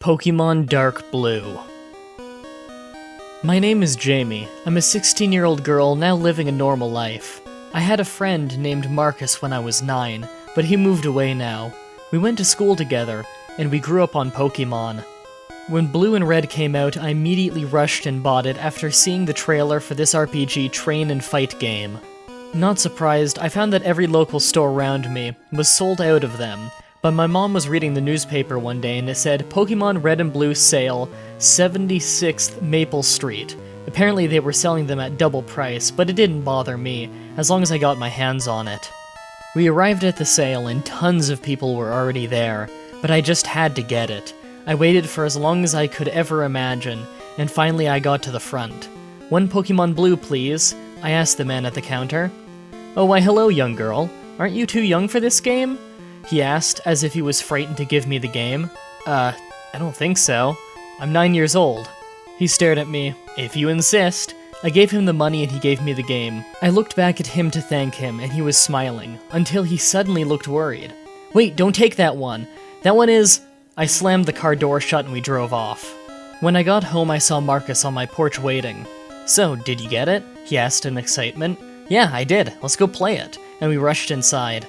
Pokémon Dark Blue. My name is Jamie. I'm a 16-year-old girl now living a normal life. I had a friend named Marcus when I was 9, but he moved away now. We went to school together, and we grew up on Pokémon. When Blue and Red came out, I immediately rushed and bought it after seeing the trailer for this RPG train and fight game. Not surprised, I found that every local store around me was sold out of them, but my mom was reading the newspaper one day and it said, Pokémon Red and Blue sale, 76th Maple Street. Apparently they were selling them at double price, but it didn't bother me, as long as I got my hands on it. We arrived at the sale and tons of people were already there, but I just had to get it. I waited for as long as I could ever imagine, and finally I got to the front. "One Pokémon Blue, please," I asked the man at the counter. "Oh, why hello, young girl. Aren't you too young for this game?" he asked, as if he was frightened to give me the game. I don't think so. I'm 9 years old." He stared at me. "If you insist." I gave him the money and he gave me the game. I looked back at him to thank him, and he was smiling, until he suddenly looked worried. "Wait, don't take that one. That one is..." I slammed the car door shut and we drove off. When I got home, I saw Marcus on my porch waiting. "So, did you get it?" he asked in excitement. "Yeah, I did. Let's go play it." And we rushed inside.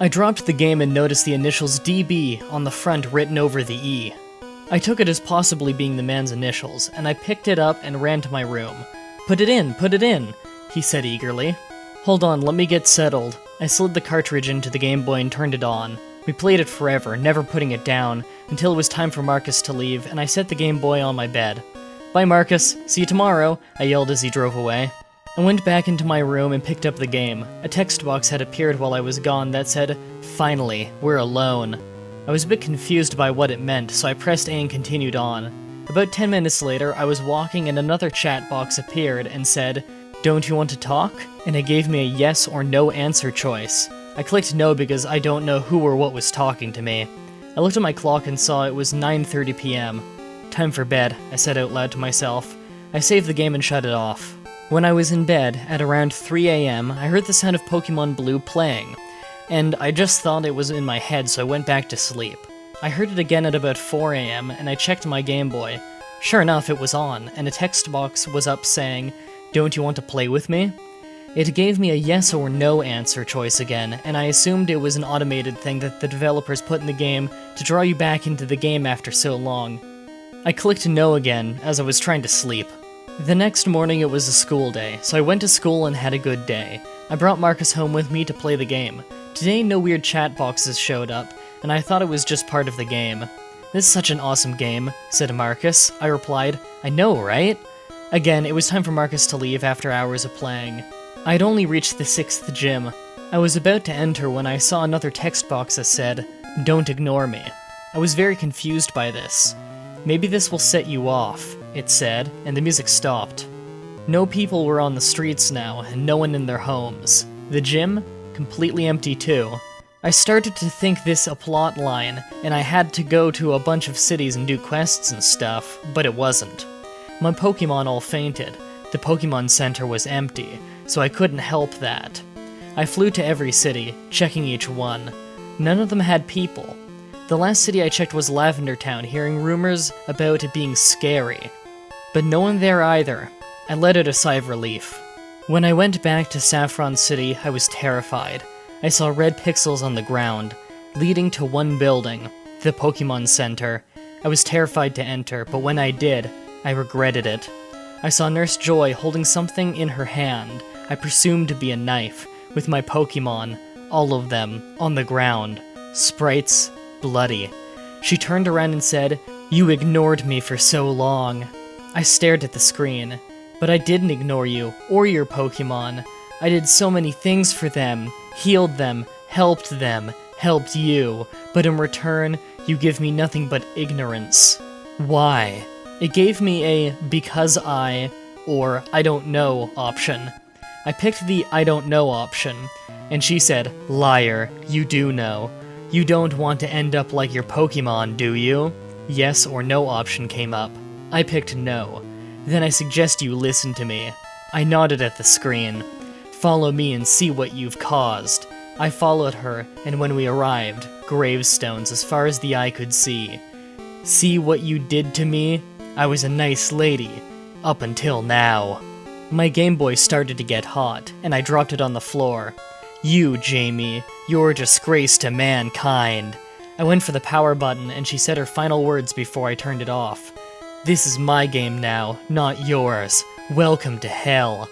I dropped the game and noticed the initials DB on the front written over the E. I took it as possibly being the man's initials, and I picked it up and ran to my room. Put it in," he said eagerly. "Hold on, let me get settled." I slid the cartridge into the Game Boy and turned it on. We played it forever, never putting it down, until it was time for Marcus to leave, and I set the Game Boy on my bed. "Bye, Marcus. See you tomorrow," I yelled as he drove away. I went back into my room and picked up the game. A text box had appeared while I was gone that said, "Finally, we're alone." I was a bit confused by what it meant, so I pressed A and continued on. About 10 minutes later, I was walking and another chat box appeared and said, "Don't you want to talk?" And it gave me a yes or no answer choice. I clicked no because I don't know who or what was talking to me. I looked at my clock and saw it was 9:30 p.m. "Time for bed," I said out loud to myself. I saved the game and shut it off. When I was in bed, at around 3 a.m., I heard the sound of Pokémon Blue playing, and I just thought it was in my head, so I went back to sleep. I heard it again at about 4 a.m., and I checked my Game Boy. Sure enough, it was on, and a text box was up saying, "Don't you want to play with me?" It gave me a yes or no answer choice again, and I assumed it was an automated thing that the developers put in the game to draw you back into the game after so long. I clicked no again, as I was trying to sleep. The next morning it was a school day, so I went to school and had a good day. I brought Marcus home with me to play the game. Today no weird chat boxes showed up, and I thought it was just part of the game. "This is such an awesome game," said Marcus. I replied, "I know, right?" Again, it was time for Marcus to leave after hours of playing. I'd only reached the 6th gym. I was about to enter when I saw another text box that said, "Don't ignore me." I was very confused by this. "Maybe this will set you off," it said, and the music stopped. No people were on the streets now, and no one in their homes. The gym? Completely empty too. I started to think this a plot line, and I had to go to a bunch of cities and do quests and stuff, but it wasn't. My Pokémon all fainted. The Pokémon Center was empty, so I couldn't help that. I flew to every city, checking each one. None of them had people. The last city I checked was Lavender Town, hearing rumors about it being scary. But no one there either. I let out a sigh of relief. When I went back to Saffron City, I was terrified. I saw red pixels on the ground, leading to one building, the Pokémon Center. I was terrified to enter, but when I did, I regretted it. I saw Nurse Joy holding something in her hand, I presumed to be a knife, with my Pokémon, all of them, on the ground. Sprites, bloody. She turned around and said, "You ignored me for so long." I stared at the screen. "But I didn't ignore you, or your Pokémon. I did so many things for them, healed them, helped you, but in return, you give me nothing but ignorance. Why?" It gave me a "because I," or "I don't know" option. I picked the "I don't know" option, and she said, "Liar, you do know. You don't want to end up like your Pokémon, do you?" Yes or no option came up. I picked no. "Then I suggest you listen to me." I nodded at the screen. "Follow me and see what you've caused." I followed her, and when we arrived, gravestones as far as the eye could see. See what you did to me? I was a nice lady. Up until now. My Game Boy started to get hot, and I dropped it on the floor. You, Jamie, you're a disgrace to mankind. I went for the power button, and she said her final words before I turned it off. This is my game now, not yours. Welcome to hell.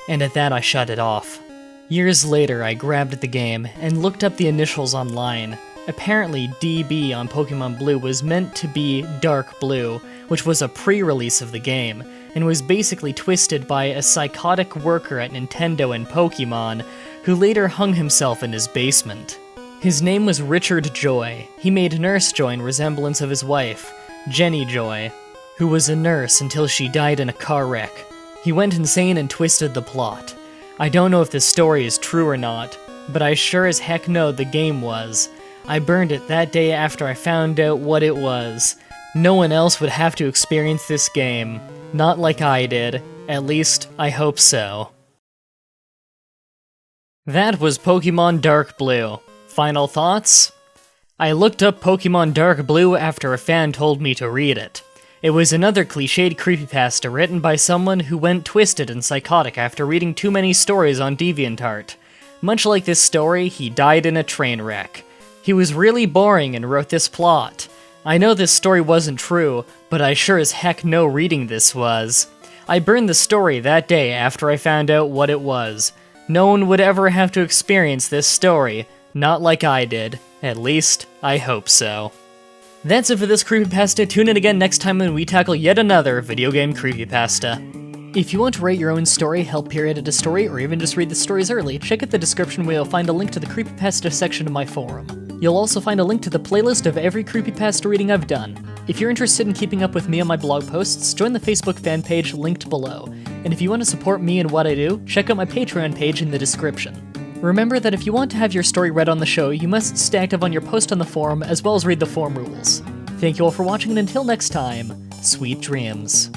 And at that I shut it off. Years later, I grabbed the game and looked up the initials online. Apparently, DB on Pokémon Blue was meant to be Dark Blue, which was a pre-release of the game, and was basically twisted by a psychotic worker at Nintendo and Pokémon, who later hung himself in his basement. His name was Richard Joy. He made Nurse Joy in resemblance of his wife, Jenny Joy, who was a nurse until she died in a car wreck. He went insane and twisted the plot. I don't know if this story is true or not, but I sure as heck know the game was. I burned it that day after I found out what it was. No one else would have to experience this game. Not like I did. At least, I hope so. That was Pokémon Dark Blue. Final thoughts? I looked up Pokémon Dark Blue after a fan told me to read it. It was another cliched creepypasta written by someone who went twisted and psychotic after reading too many stories on DeviantArt. Much like this story, he died in a train wreck. He was really boring and wrote this plot. I know this story wasn't true, but I sure as heck know reading this was. I burned the story that day after I found out what it was. No one would ever have to experience this story, not like I did. At least, I hope so. That's it for this creepypasta. Tune in again next time when we tackle yet another video game creepypasta. If you want to write your own story, help peer edit a story, or even just read the stories early, check out the description where you'll find a link to the creepypasta section of my forum. You'll also find a link to the playlist of every creepypasta reading I've done. If you're interested in keeping up with me on my blog posts, join the Facebook fan page linked below. And if you want to support me and what I do, check out my Patreon page in the description. Remember that if you want to have your story read on the show, you must stay active on your post on the forum, as well as read the forum rules. Thank you all for watching, and until next time, sweet dreams.